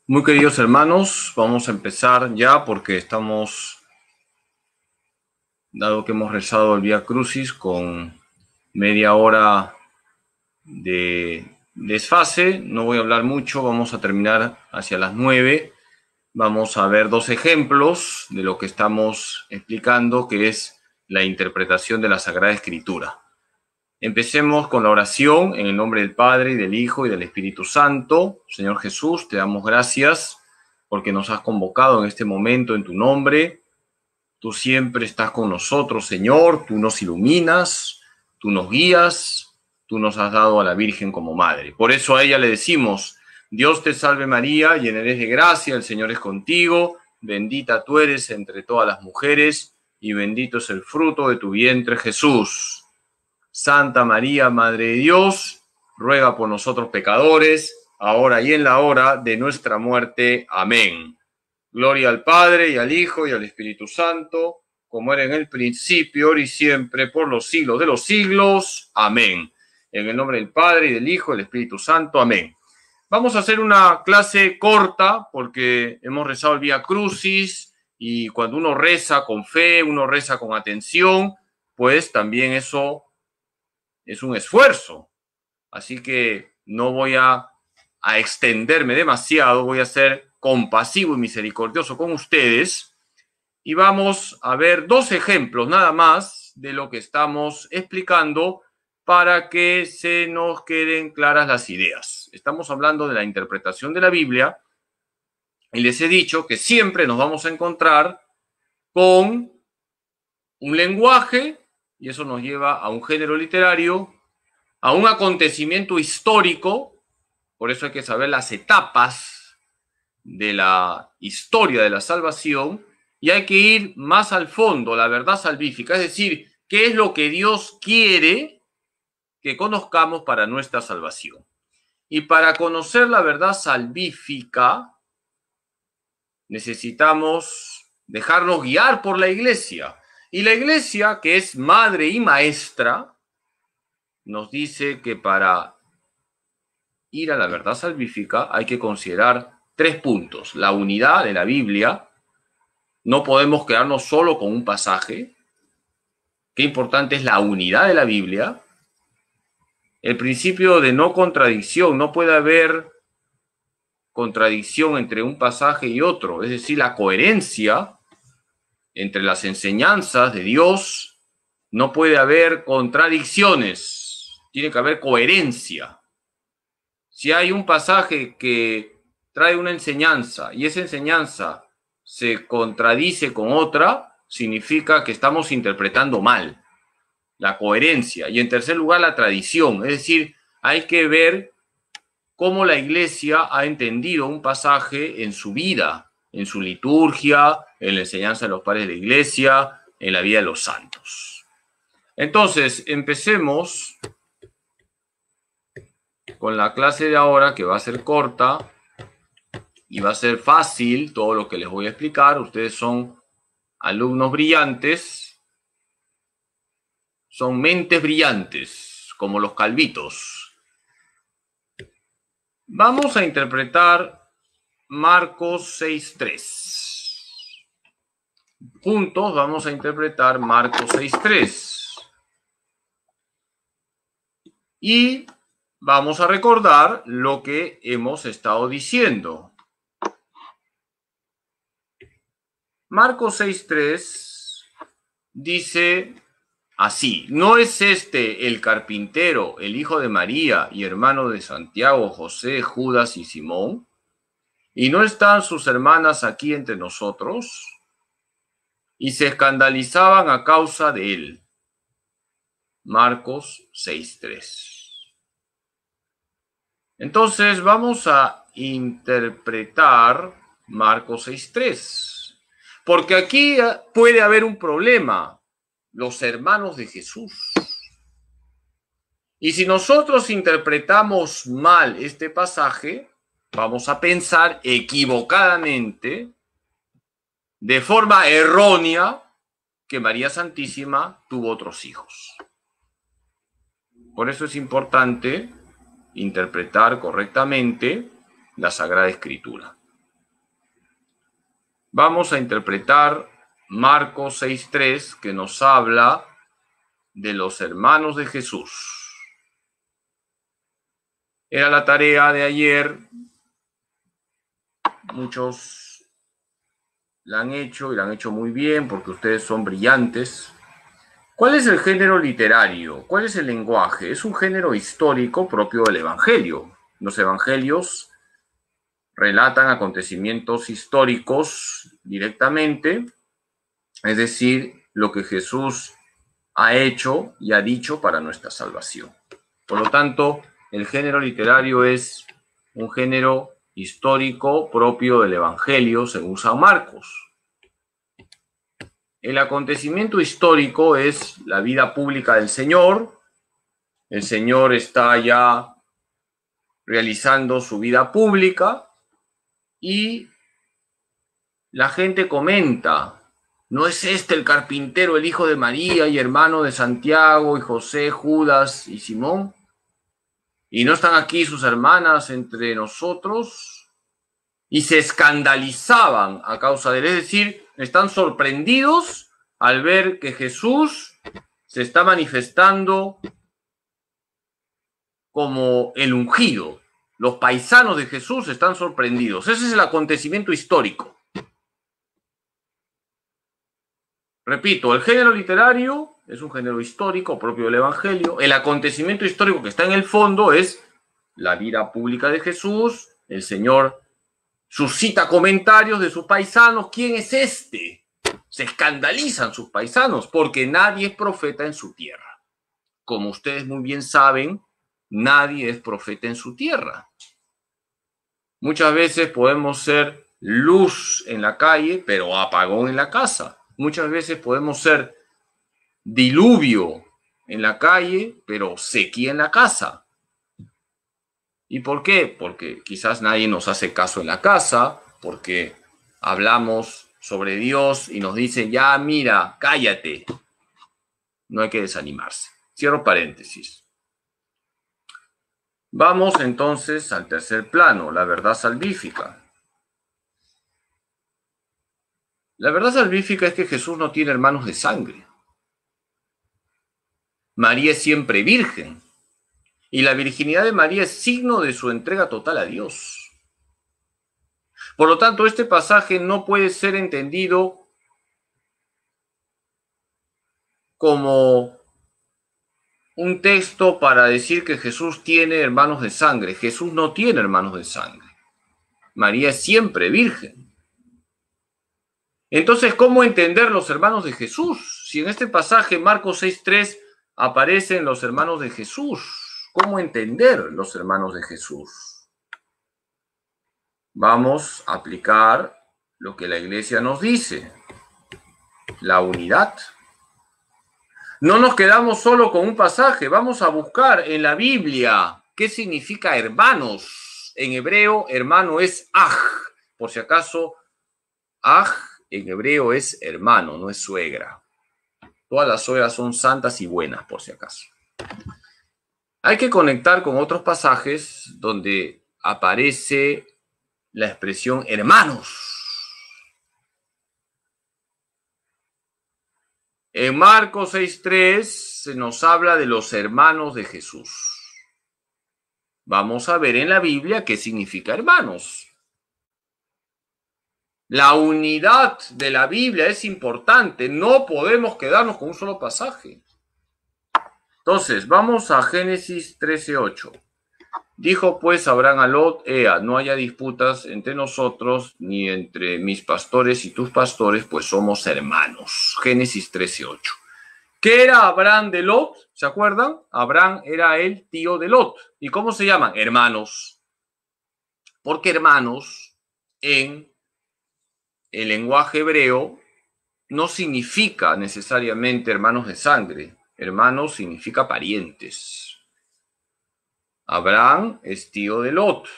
Muy queridos hermanos, vamos a empezar ya porque dado que hemos rezado el Vía Crucis con media hora de desfase, no voy a hablar mucho, vamos a terminar hacia las 9. Vamos a ver dos ejemplos de lo que estamos explicando, que es la interpretación de la Sagrada Escritura. Empecemos con la oración en el nombre del Padre, y del Hijo, y del Espíritu Santo. Señor Jesús, te damos gracias porque nos has convocado en este momento en tu nombre. Tú siempre estás con nosotros, Señor. Tú nos iluminas, tú nos guías, tú nos has dado a la Virgen como madre. Por eso a ella le decimos: Dios te salve María, llena eres de gracia, el Señor es contigo. Bendita tú eres entre todas las mujeres, y bendito es el fruto de tu vientre, Jesús. Santa María, Madre de Dios, ruega por nosotros pecadores, ahora y en la hora de nuestra muerte. Amén. Gloria al Padre, y al Hijo, y al Espíritu Santo, como era en el principio, ahora y siempre, por los siglos de los siglos. Amén. En el nombre del Padre, y del Hijo, y del Espíritu Santo. Amén. Vamos a hacer una clase corta, porque hemos rezado el Vía Crucis, y cuando uno reza con fe, uno reza con atención, pues también eso es un esfuerzo. Así que no voy a extenderme demasiado, voy a ser compasivo y misericordioso con ustedes. Y vamos a ver dos ejemplos nada más de lo que estamos explicando para que se nos queden claras las ideas. Estamos hablando de la interpretación de la Biblia y les he dicho que siempre nos vamos a encontrar con un lenguaje, y eso nos lleva a un género literario, a un acontecimiento histórico. Por eso hay que saber las etapas de la historia de la salvación, y hay que ir más al fondo, la verdad salvífica, es decir, qué es lo que Dios quiere que conozcamos para nuestra salvación. Y para conocer la verdad salvífica necesitamos dejarnos guiar por la Iglesia. Y la Iglesia, que es madre y maestra, nos dice que para ir a la verdad salvífica hay que considerar tres puntos: la unidad de la Biblia. No podemos quedarnos solo con un pasaje. Qué importante es la unidad de la Biblia. El principio de no contradicción. No puede haber contradicción entre un pasaje y otro, es decir, la coherencia entre las enseñanzas de Dios. No puede haber contradicciones, tiene que haber coherencia. Si hay un pasaje que trae una enseñanza y esa enseñanza se contradice con otra, significa que estamos interpretando mal. La coherencia. Y en tercer lugar, la tradición. Es decir, hay que ver cómo la Iglesia ha entendido un pasaje en su vida, en su liturgia, en la enseñanza de los padres de la Iglesia, en la vida de los santos. Entonces, empecemos con la clase de ahora, que va a ser corta y va a ser fácil todo lo que les voy a explicar. Ustedes son alumnos brillantes, son mentes brillantes, como los calvitos. Vamos a interpretar Marcos 6.3. Juntos vamos a interpretar Marcos 6.3. Y vamos a recordar lo que hemos estado diciendo. Marcos 6.3 dice así: ¿no es este el carpintero, el hijo de María y hermano de Santiago, José, Judas y Simón? ¿Y no están sus hermanas aquí entre nosotros? Y se escandalizaban a causa de él. Marcos 6.3. Entonces vamos a interpretar Marcos 6.3. Porque aquí puede haber un problema. Los hermanos de Jesús. Y si nosotros interpretamos mal este pasaje, vamos a pensar equivocadamente, de forma errónea, que María Santísima tuvo otros hijos. Por eso es importante interpretar correctamente la Sagrada Escritura. vamos a interpretar Marcos 6:3, que nos habla de los hermanos de Jesús. Era la tarea de ayer. Muchos la han hecho y la han hecho muy bien porque ustedes son brillantes. ¿Cuál es el género literario? ¿Cuál es el lenguaje? Es un género histórico propio del Evangelio. Los evangelios relatan acontecimientos históricos directamente, es decir, lo que Jesús ha hecho y ha dicho para nuestra salvación. Por lo tanto, el género literario es un género histórico propio del Evangelio según San Marcos. El acontecimiento histórico es la vida pública del Señor. El Señor está ya realizando su vida pública y la gente comenta: ¿no es este el carpintero, el hijo de María y hermano de Santiago y José, Judas y Simón? ¿Y no están aquí sus hermanas entre nosotros? Y se escandalizaban a causa de él, es decir, están sorprendidos al ver que Jesús se está manifestando como el ungido. Los paisanos de Jesús están sorprendidos. Ese es el acontecimiento histórico. Repito, el género literario es un género histórico propio del Evangelio. El acontecimiento histórico que está en el fondo es la vida pública de Jesús. El Señor suscita comentarios de sus paisanos. ¿Quién es este? Se escandalizan sus paisanos porque nadie es profeta en su tierra. Como ustedes muy bien saben, nadie es profeta en su tierra. Muchas veces podemos ser luz en la calle, pero apagón en la casa. Muchas veces podemos ser diluvio en la calle, pero sequía en la casa. ¿Y por qué? Porque quizás nadie nos hace caso en la casa, porque hablamos sobre Dios y nos dicen: ya, mira, cállate. No hay que desanimarse. Cierro paréntesis. Vamos entonces al tercer plano, la verdad salvífica. La verdad salvífica es que Jesús no tiene hermanos de sangre. María es siempre virgen. Y la virginidad de María es signo de su entrega total a Dios. Por lo tanto, este pasaje no puede ser entendido como un texto para decir que Jesús tiene hermanos de sangre. Jesús no tiene hermanos de sangre. María es siempre virgen. Entonces, ¿cómo entender los hermanos de Jesús? Si en este pasaje, Marcos 6:3, aparecen los hermanos de Jesús. ¿Cómo entender los hermanos de Jesús? Vamos a aplicar lo que la Iglesia nos dice: la unidad. No nos quedamos solo con un pasaje, vamos a buscar en la Biblia qué significa hermanos. En hebreo, hermano es aj. Por si acaso, aj en hebreo es hermano, no es suegra. Todas las suegras son santas y buenas, por si acaso. Hay que conectar con otros pasajes donde aparece la expresión hermanos. En Marcos 6:3 se nos habla de los hermanos de Jesús. Vamos a ver en la Biblia qué significa hermanos. La unidad de la Biblia es importante. No podemos quedarnos con un solo pasaje. Entonces, vamos a Génesis 13:8. Dijo pues Abraham a Lot: Ea, no haya disputas entre nosotros, ni entre mis pastores y tus pastores, pues somos hermanos. Génesis 13:8. ¿Qué era Abraham de Lot? ¿Se acuerdan? Abraham era el tío de Lot. ¿Y cómo se llaman? Hermanos. Porque hermanos en el lenguaje hebreo no significa necesariamente hermanos de sangre. Hermanos significa parientes. Abraham es tío de Lot.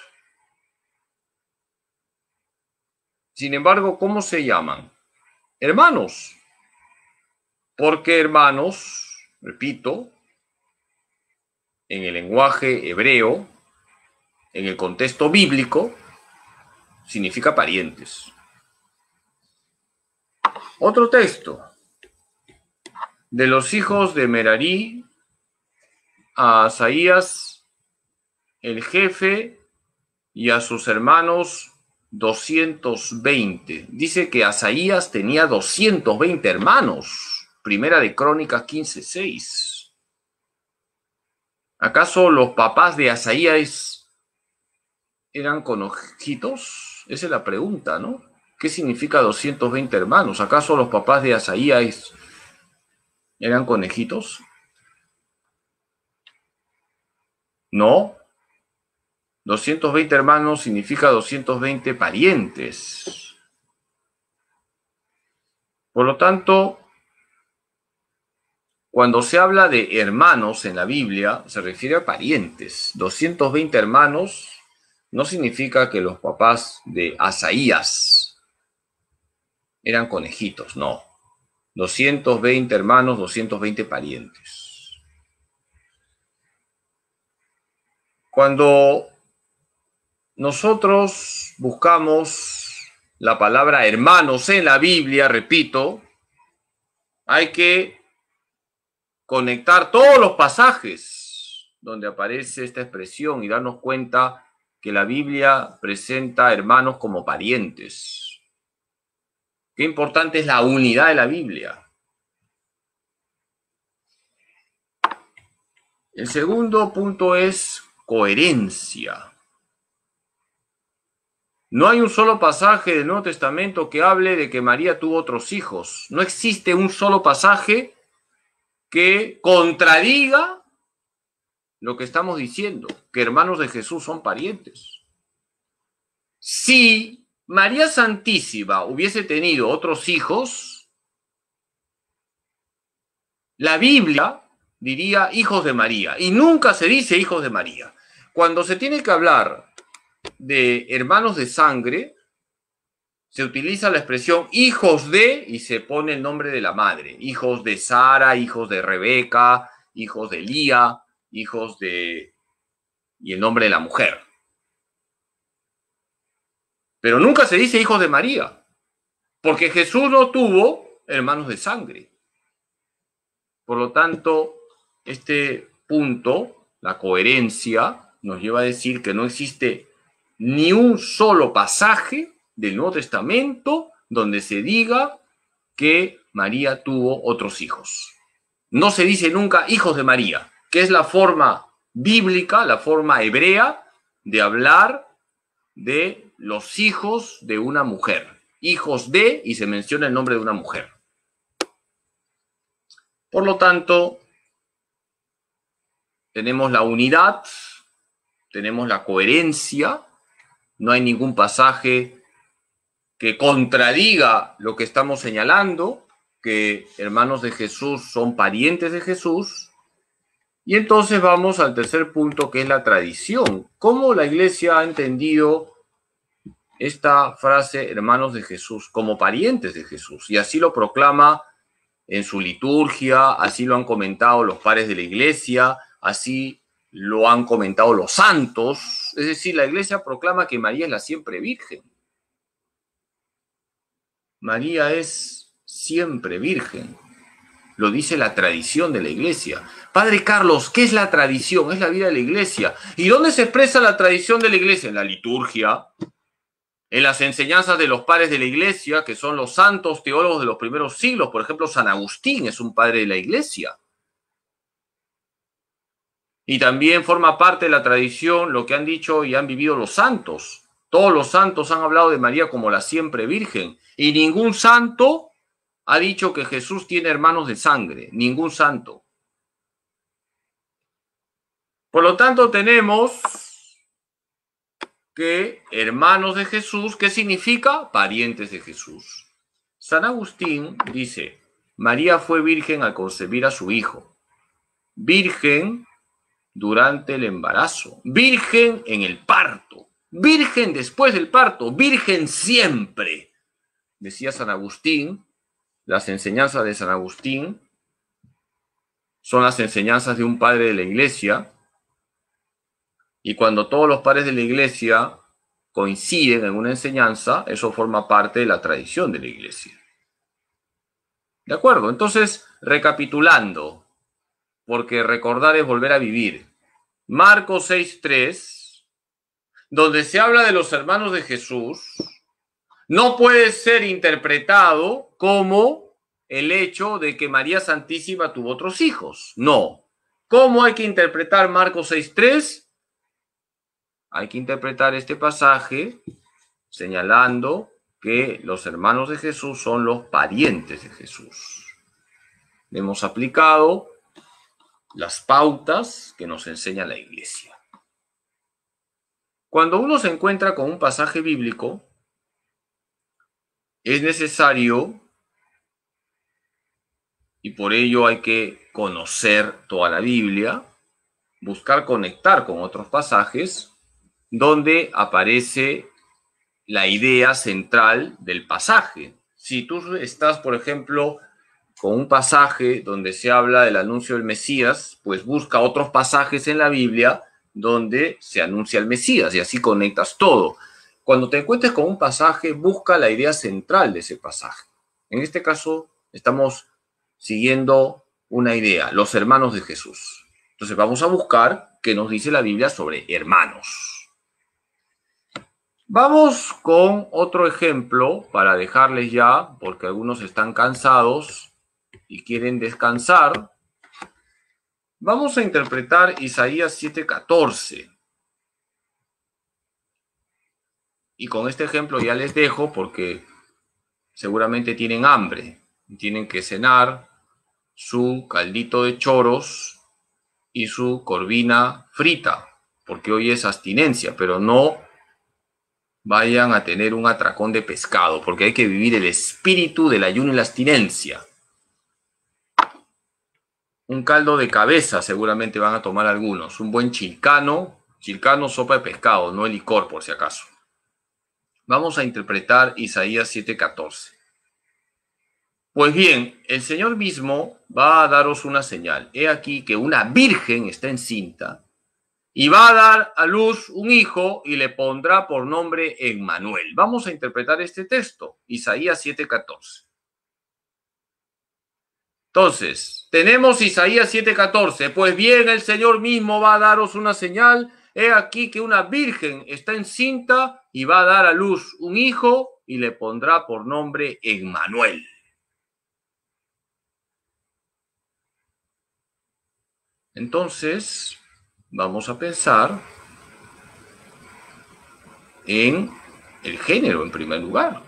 Sin embargo, ¿cómo se llaman? Hermanos. Porque hermanos, repito, en el lenguaje hebreo, en el contexto bíblico, significa parientes. Otro texto. De los hijos de Merarí, a Asaías, el jefe, y a sus hermanos 220. Dice que Asaías tenía 220 hermanos. Primera de Crónicas 15:6. ¿Acaso los papás de Asaías eran conejitos? Esa es la pregunta, ¿no? ¿Qué significa 220 hermanos? ¿Acaso los papás de Asaías eran conejitos? No. 220 hermanos significa 220 parientes. Por lo tanto, cuando se habla de hermanos en la Biblia, se refiere a parientes. 220 hermanos no significa que los papás de Asaías eran conejitos, no. 220 hermanos, 220 parientes. Cuando nosotros buscamos la palabra hermanos en la Biblia, repito, hay que conectar todos los pasajes donde aparece esta expresión y darnos cuenta que la Biblia presenta a hermanos como parientes. Qué importante es la unidad de la Biblia. El segundo punto es coherencia. No hay un solo pasaje del Nuevo Testamento que hable de que María tuvo otros hijos. No existe un solo pasaje que contradiga lo que estamos diciendo, que hermanos de Jesús son parientes. Si María Santísima hubiese tenido otros hijos, la Biblia diría hijos de María, y nunca se dice hijos de María. Cuando se tiene que hablar de hermanos de sangre, se utiliza la expresión hijos de, y se pone el nombre de la madre, hijos de Sara, hijos de Rebeca, hijos de Lía, hijos de, y el nombre de la mujer. Pero nunca se dice hijos de María, porque Jesús no tuvo hermanos de sangre. Por lo tanto, este punto, la coherencia, nos lleva a decir que no existe ni un solo pasaje del Nuevo Testamento donde se diga que María tuvo otros hijos. No se dice nunca hijos de María, que es la forma bíblica, la forma hebrea de hablar de los hijos de una mujer. Hijos de, y se menciona el nombre de una mujer. Por lo tanto, tenemos la unidad, tenemos la coherencia, no hay ningún pasaje que contradiga lo que estamos señalando, que hermanos de Jesús son parientes de Jesús. Y entonces vamos al tercer punto, que es la tradición. ¿Cómo la Iglesia ha entendido esta frase, hermanos de Jesús, como parientes de Jesús? Y así lo proclama en su liturgia, así lo han comentado los padres de la Iglesia, así lo han comentado los santos. Es decir, la Iglesia proclama que María es la siempre virgen. María es siempre virgen. Lo dice la tradición de la Iglesia. Padre Carlos, ¿qué es la tradición? Es la vida de la Iglesia. ¿Y dónde se expresa la tradición de la Iglesia? En la liturgia, en las enseñanzas de los padres de la Iglesia, que son los santos teólogos de los primeros siglos. Por ejemplo, San Agustín es un padre de la Iglesia. Y también forma parte de la tradición lo que han dicho y han vivido los santos. Todos los santos han hablado de María como la siempre virgen. Y ningún santo ha dicho que Jesús tiene hermanos de sangre. Ningún santo. Por lo tanto, tenemos que hermanos de Jesús, ¿qué significa? Parientes de Jesús. San Agustín dice, María fue virgen al concebir a su hijo. Virgen durante el embarazo. Virgen en el parto. Virgen después del parto. Virgen siempre. Decía San Agustín, las enseñanzas de San Agustín son las enseñanzas de un padre de la Iglesia. Y cuando todos los padres de la Iglesia coinciden en una enseñanza, eso forma parte de la tradición de la Iglesia. ¿De acuerdo? Entonces, recapitulando, porque recordar es volver a vivir. Marcos 6:3, donde se habla de los hermanos de Jesús, no puede ser interpretado como el hecho de que María Santísima tuvo otros hijos. No. ¿Cómo hay que interpretar Marcos 6:3? Hay que interpretar este pasaje señalando que los hermanos de Jesús son los parientes de Jesús. Hemos aplicado las pautas que nos enseña la Iglesia. Cuando uno se encuentra con un pasaje bíblico, es necesario, y por ello hay que conocer toda la Biblia, buscar conectar con otros pasajes donde aparece la idea central del pasaje. Si tú estás, por ejemplo, con un pasaje donde se habla del anuncio del Mesías, pues busca otros pasajes en la Biblia donde se anuncia el Mesías y así conectas todo. Cuando te encuentres con un pasaje, busca la idea central de ese pasaje. En este caso, estamos siguiendo una idea, los hermanos de Jesús. Entonces vamos a buscar qué nos dice la Biblia sobre hermanos. Vamos con otro ejemplo para dejarles ya, porque algunos están cansados y quieren descansar. Vamos a interpretar Isaías 7:14. Y con este ejemplo ya les dejo porque seguramente tienen hambre. Tienen que cenar su caldito de choros y su corvina frita, porque hoy es abstinencia, pero no vayan a tener un atracón de pescado, porque hay que vivir el espíritu del ayuno y la abstinencia. Un caldo de cabeza seguramente van a tomar algunos. Un buen chilcano sopa de pescado, no el licor por si acaso. Vamos a interpretar Isaías 7:14. Pues bien, el Señor mismo va a daros una señal. He aquí que una virgen está encinta y va a dar a luz un hijo y le pondrá por nombre Emmanuel. Vamos a interpretar este texto, Isaías 7:14. Entonces, tenemos Isaías 7:14. Pues bien, el Señor mismo va a daros una señal. He aquí que una virgen está encinta y va a dar a luz un hijo y le pondrá por nombre Emmanuel. Entonces, vamos a pensar en el género en primer lugar.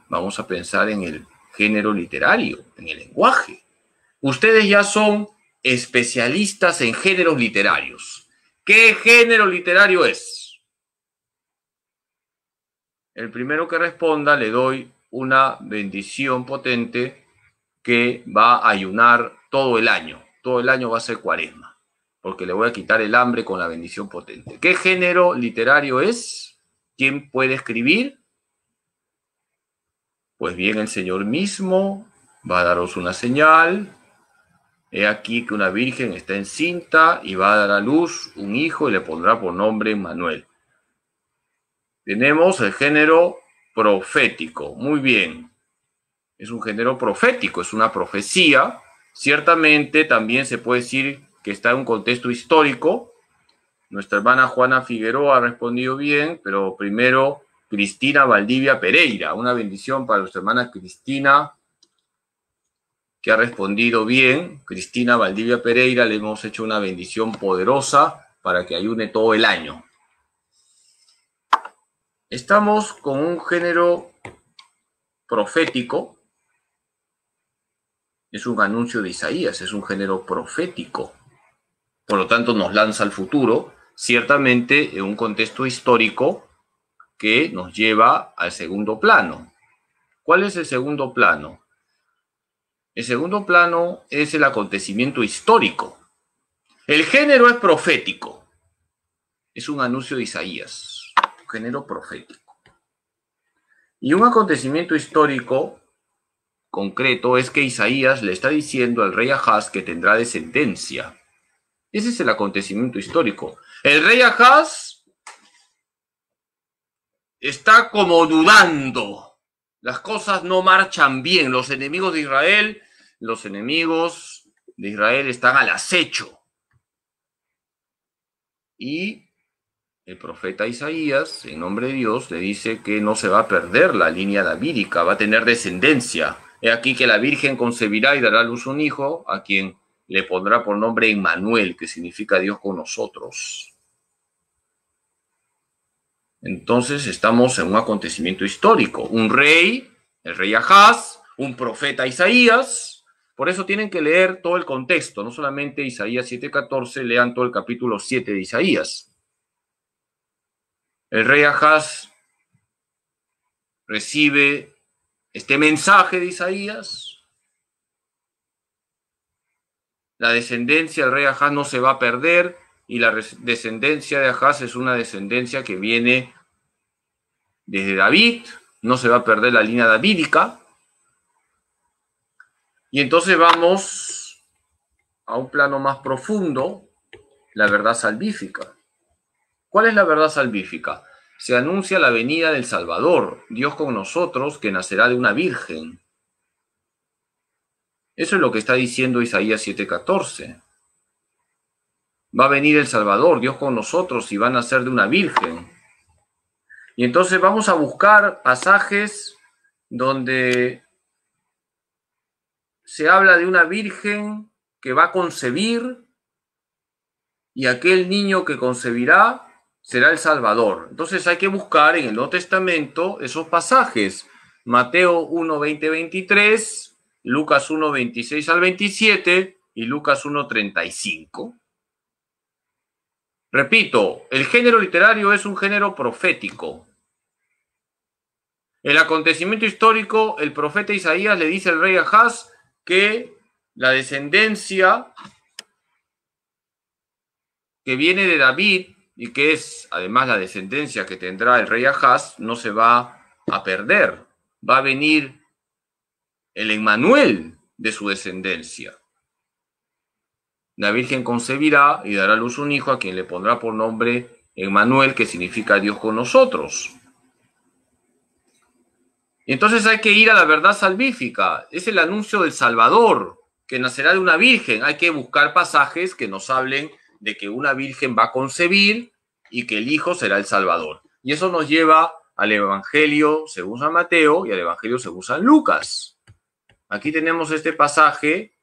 Vamos a pensar en el género literario, en el lenguaje. Ustedes ya son especialistas en géneros literarios. ¿Qué género literario es? El primero que responda le doy una bendición potente que va a ayunar todo el año. Todo el año va a ser cuaresma, porque le voy a quitar el hambre con la bendición potente. ¿Qué género literario es? ¿Quién puede escribir? Pues bien, el Señor mismo va a daros una señal. He aquí que una virgen está encinta y va a dar a luz un hijo y le pondrá por nombre Emmanuel. Tenemos el género profético. Muy bien. Es un género profético, es una profecía. Ciertamente también se puede decir que está en un contexto histórico. Nuestra hermana Juana Figueroa ha respondido bien, pero primero Cristina Valdivia Pereira. Una bendición para nuestra hermana Cristina, que ha respondido bien. Cristina Valdivia Pereira, le hemos hecho una bendición poderosa para que ayune todo el año. Estamos con un género profético. Es un anuncio de Isaías, es un género profético. Por lo tanto, nos lanza al futuro, ciertamente en un contexto histórico que nos lleva al segundo plano. ¿Cuál es el segundo plano? El segundo plano es el acontecimiento histórico. El género es profético. Es un anuncio de Isaías, un género profético. Y un acontecimiento histórico concreto es que Isaías le está diciendo al rey Ahaz que tendrá descendencia. Ese es el acontecimiento histórico. El rey Ahaz está como dudando. Las cosas no marchan bien. Los enemigos de Israel están al acecho. Y el profeta Isaías, en nombre de Dios, le dice que no se va a perder la línea davídica, va a tener descendencia. He aquí que la Virgen concebirá y dará a luz un hijo, a quien le pondrá por nombre Emmanuel, que significa Dios con nosotros. Entonces estamos en un acontecimiento histórico. Un rey, el rey Ahaz, un profeta Isaías. Por eso tienen que leer todo el contexto, no solamente Isaías 7:14, lean todo el capítulo 7 de Isaías. El rey Ahaz recibe este mensaje de Isaías. La descendencia del rey Ahaz no se va a perder, y la descendencia de Ahaz es una descendencia que viene desde David, no se va a perder la línea davídica. Y entonces vamos a un plano más profundo, la verdad salvífica. ¿Cuál es la verdad salvífica? Se anuncia la venida del Salvador, Dios con nosotros, que nacerá de una virgen. Eso es lo que está diciendo Isaías 7:14. Va a venir el Salvador, Dios con nosotros, y va a nacer de una virgen. Y entonces vamos a buscar pasajes donde se habla de una virgen que va a concebir, y aquel niño que concebirá será el Salvador. Entonces hay que buscar en el Nuevo Testamento esos pasajes. Mateo 1, 20, 23, Lucas 1, 26 al 27 y Lucas 1, 35. Repito, el género literario es un género profético. El acontecimiento histórico, el profeta Isaías le dice al rey Ahaz que la descendencia que viene de David, y que es además la descendencia que tendrá el rey Ahaz, no se va a perder. Va a venir el Emmanuel de su descendencia. La Virgen concebirá y dará a luz un hijo, a quien le pondrá por nombre Emmanuel, que significa Dios con nosotros. Y entonces hay que ir a la verdad salvífica. Es el anuncio del Salvador, que nacerá de una virgen. Hay que buscar pasajes que nos hablen de que una virgen va a concebir y que el hijo será el Salvador. Y eso nos lleva al Evangelio según San Mateo y al Evangelio según San Lucas. Aquí tenemos este pasaje,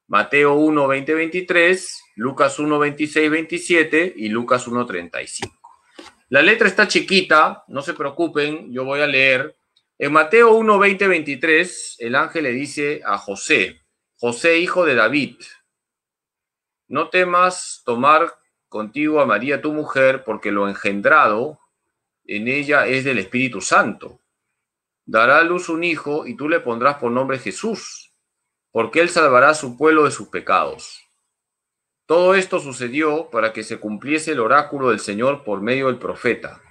Mateo 1, 20, 23, Lucas 1, 26, 27 y Lucas 1, 35. La letra está chiquita, no se preocupen, yo voy a leer. En Mateo 1, 20, 23, el ángel le dice a José, José, hijo de David, no temas tomar contigo a María tu mujer, porque lo engendrado en ella es del Espíritu Santo. Dará a luz un hijo y tú le pondrás por nombre Jesús, porque él salvará a su pueblo de sus pecados. Todo esto sucedió para que se cumpliese el oráculo del Señor por medio del profeta.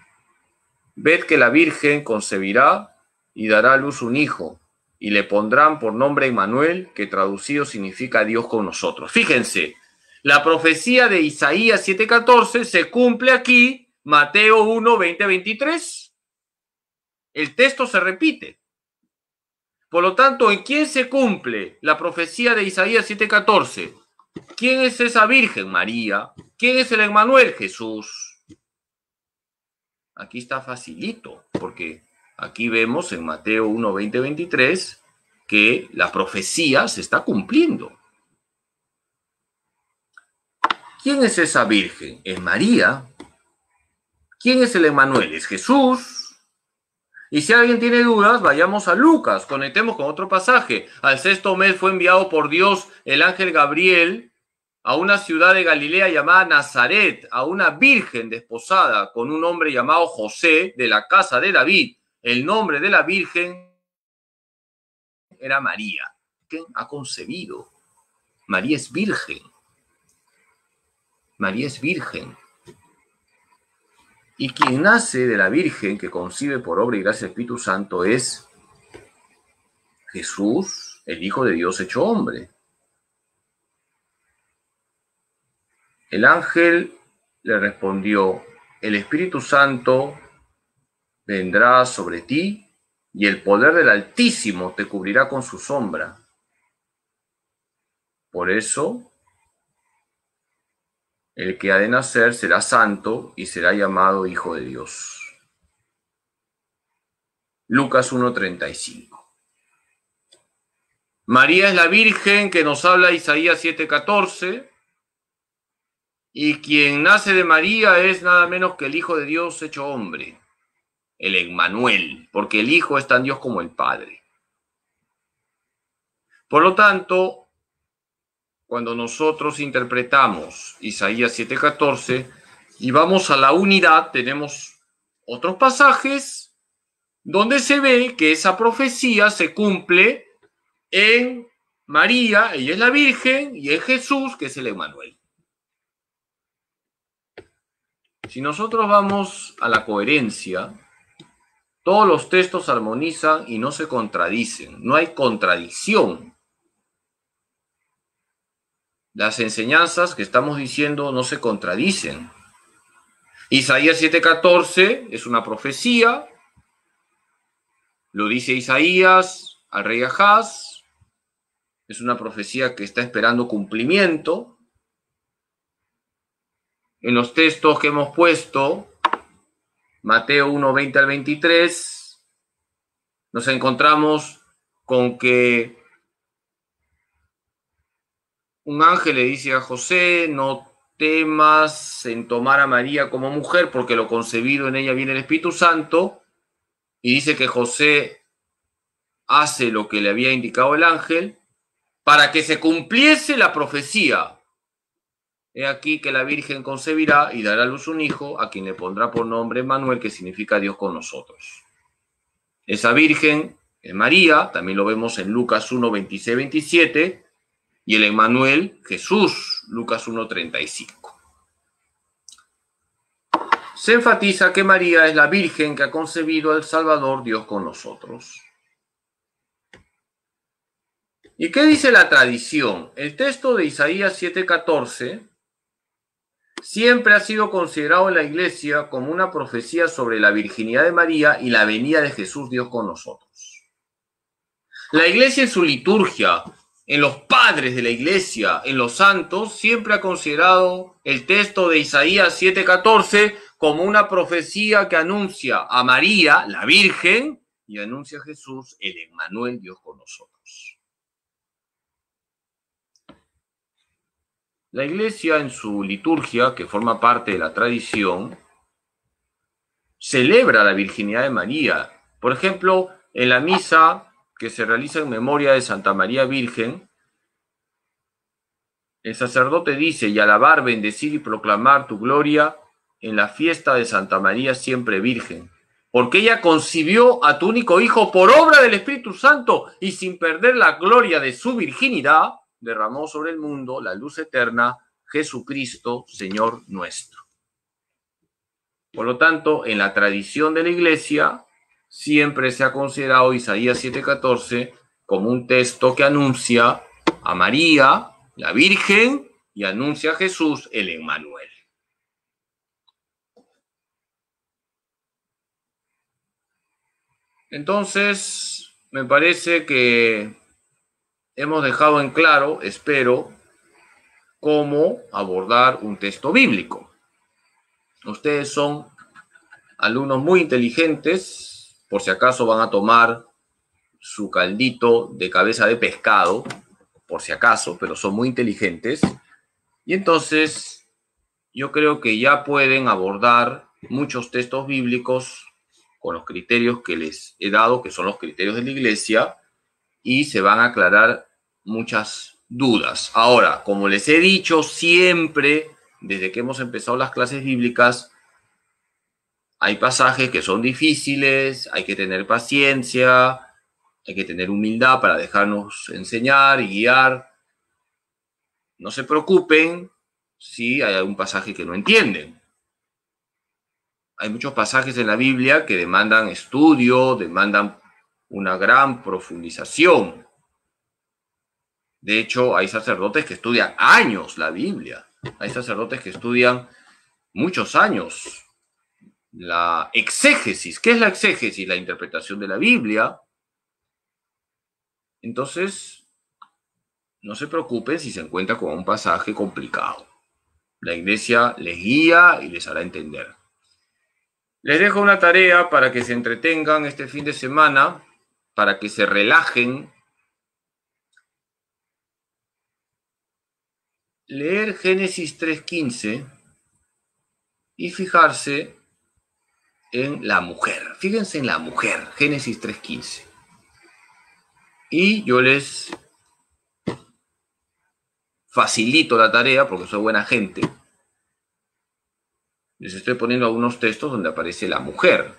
Ved que la Virgen concebirá y dará a luz un hijo, y le pondrán por nombre Emmanuel, que traducido significa Dios con nosotros. Fíjense, la profecía de Isaías 7:14 se cumple aquí, Mateo 1, 20, 23. El texto se repite. Por lo tanto, ¿en quién se cumple la profecía de Isaías 7:14? ¿Quién es esa Virgen? María. ¿Quién es el Emmanuel? Jesús. Aquí está facilito, porque aquí vemos en Mateo 1, 20, 23 que la profecía se está cumpliendo. ¿Quién es esa Virgen? Es María. ¿Quién es el Emmanuel? Es Jesús. Y si alguien tiene dudas, vayamos a Lucas, conectemos con otro pasaje. Al sexto mes fue enviado por Dios el ángel Gabriel a una ciudad de Galilea llamada Nazaret, a una virgen desposada con un hombre llamado José, de la casa de David. El nombre de la virgen era María. ¿Quién ha concebido? María es virgen. María es virgen. Y quien nace de la Virgen, que concibe por obra y gracia del Espíritu Santo, es Jesús, el Hijo de Dios hecho hombre. El ángel le respondió, el Espíritu Santo vendrá sobre ti y el poder del Altísimo te cubrirá con su sombra. Por eso, el que ha de nacer será santo y será llamado Hijo de Dios. Lucas 1:35. María es la Virgen que nos habla Isaías 7:14, y quien nace de María es nada menos que el Hijo de Dios hecho hombre, el Emmanuel, porque el Hijo es tan Dios como el Padre. Por lo tanto, cuando nosotros interpretamos Isaías 7:14 y vamos a la unidad, tenemos otros pasajes donde se ve que esa profecía se cumple en María, ella es la Virgen, y en Jesús, que es el Emmanuel. Si nosotros vamos a la coherencia, todos los textos armonizan y no se contradicen, no hay contradicción. Las enseñanzas que estamos diciendo no se contradicen. Isaías 7:14 es una profecía, lo dice Isaías al rey Ahaz, es una profecía que está esperando cumplimiento. En los textos que hemos puesto, Mateo 1:20 al 23, nos encontramos con que un ángel le dice a José: no temas en tomar a María como mujer, porque lo concebido en ella viene el Espíritu Santo, y dice que José hace lo que le había indicado el ángel para que se cumpliese la profecía. He aquí que la Virgen concebirá y dará a luz un hijo, a quien le pondrá por nombre Emmanuel, que significa Dios con nosotros. Esa Virgen es María, también lo vemos en Lucas 1:26-27, y el Emmanuel, Jesús, Lucas 1:35. Se enfatiza que María es la Virgen que ha concebido al Salvador, Dios con nosotros. ¿Y qué dice la tradición? El texto de Isaías 7:14 siempre ha sido considerado en la Iglesia como una profecía sobre la virginidad de María y la venida de Jesús, Dios con nosotros. La Iglesia en su liturgia, en los padres de la Iglesia, en los santos, siempre ha considerado el texto de Isaías 7:14 como una profecía que anuncia a María, la Virgen, y anuncia a Jesús, el Emmanuel, Dios con nosotros. La Iglesia en su liturgia, que forma parte de la tradición, celebra la virginidad de María. Por ejemplo, en la misa que se realiza en memoria de Santa María Virgen, el sacerdote dice: y alabar, bendecir y proclamar tu gloria en la fiesta de Santa María siempre Virgen, porque ella concibió a tu único Hijo por obra del Espíritu Santo, y sin perder la gloria de su virginidad, derramó sobre el mundo la luz eterna, Jesucristo, Señor nuestro. Por lo tanto, en la tradición de la Iglesia, siempre se ha considerado Isaías 7:14 como un texto que anuncia a María, la Virgen, y anuncia a Jesús, el Emmanuel. Entonces, me parece que hemos dejado en claro, espero, cómo abordar un texto bíblico. Ustedes son alumnos muy inteligentes, por si acaso van a tomar su caldito de cabeza de pescado, por si acaso, pero son muy inteligentes. Y entonces yo creo que ya pueden abordar muchos textos bíblicos con los criterios que les he dado, que son los criterios de la Iglesia, y se van a aclarar muchas dudas. Ahora, como les he dicho siempre, desde que hemos empezado las clases bíblicas, hay pasajes que son difíciles, hay que tener paciencia, hay que tener humildad para dejarnos enseñar y guiar. No se preocupen si hay algún pasaje que no entienden. Hay muchos pasajes en la Biblia que demandan estudio, demandan una gran profundización. De hecho, hay sacerdotes que estudian años la Biblia. Hay sacerdotes que estudian muchos años la exégesis. ¿Qué es la exégesis? La interpretación de la Biblia. Entonces, no se preocupen si se encuentra con un pasaje complicado. La iglesia les guía y les hará entender. Les dejo una tarea para que se entretengan este fin de semana, para que se relajen. Leer Génesis 3:15 y fijarse en la mujer. Fíjense en la mujer, Génesis 3:15. Y yo les facilito la tarea porque soy buena gente. Les estoy poniendo algunos textos donde aparece la mujer.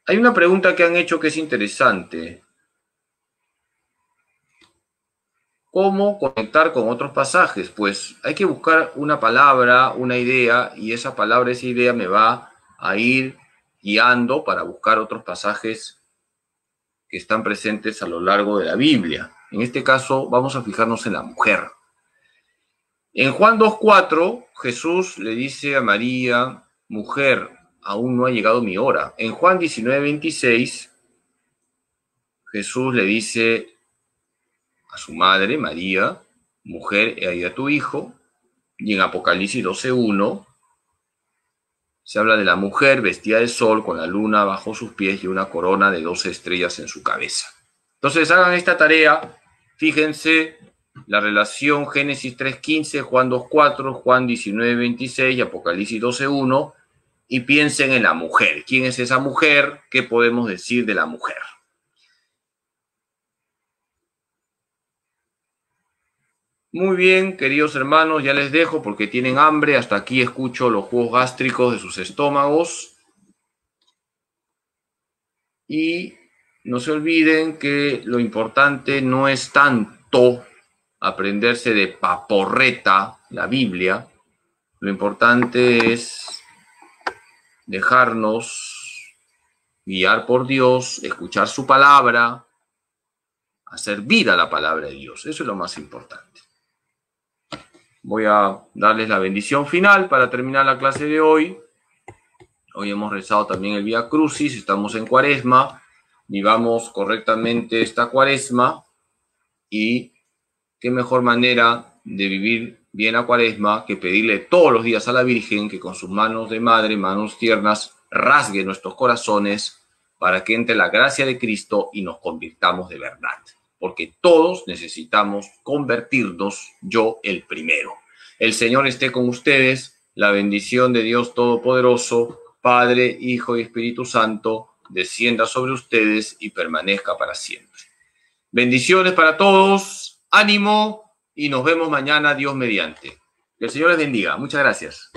Hay una pregunta que han hecho que es interesante. ¿Cómo conectar con otros pasajes? Pues hay que buscar una palabra, una idea, y esa palabra, esa idea me va a ir guiando para buscar otros pasajes que están presentes a lo largo de la Biblia. En este caso, vamos a fijarnos en la mujer. En Juan 2:4, Jesús le dice a María, mujer, aún no ha llegado mi hora. En Juan 19:26, Jesús le dice a su madre, María, mujer, he ahí a tu hijo. Y en Apocalipsis 12:1 se habla de la mujer vestida de sol con la luna bajo sus pies y una corona de 12 estrellas en su cabeza. Entonces hagan esta tarea, fíjense la relación Génesis 3:15, Juan 2:4, Juan 19:26 y Apocalipsis 12:1 y piensen en la mujer. ¿Quién es esa mujer? ¿Qué podemos decir de la mujer? Muy bien, queridos hermanos, ya les dejo porque tienen hambre. Hasta aquí escucho los jugos gástricos de sus estómagos. Y no se olviden que lo importante no es tanto aprenderse de paporreta la Biblia. Lo importante es dejarnos guiar por Dios, escuchar su palabra, hacer vida a la palabra de Dios. Eso es lo más importante. Voy a darles la bendición final para terminar la clase de hoy. Hoy hemos rezado también el Vía Crucis, estamos en Cuaresma, vivamos correctamente esta Cuaresma y qué mejor manera de vivir bien la Cuaresma que pedirle todos los días a la Virgen que con sus manos de madre, manos tiernas, rasgue nuestros corazones para que entre la gracia de Cristo y nos convirtamos de verdad. Porque todos necesitamos convertirnos, yo el primero. El Señor esté con ustedes, la bendición de Dios Todopoderoso, Padre, Hijo y Espíritu Santo, descienda sobre ustedes y permanezca para siempre. Bendiciones para todos, ánimo y nos vemos mañana, Dios mediante. Que el Señor les bendiga. Muchas gracias.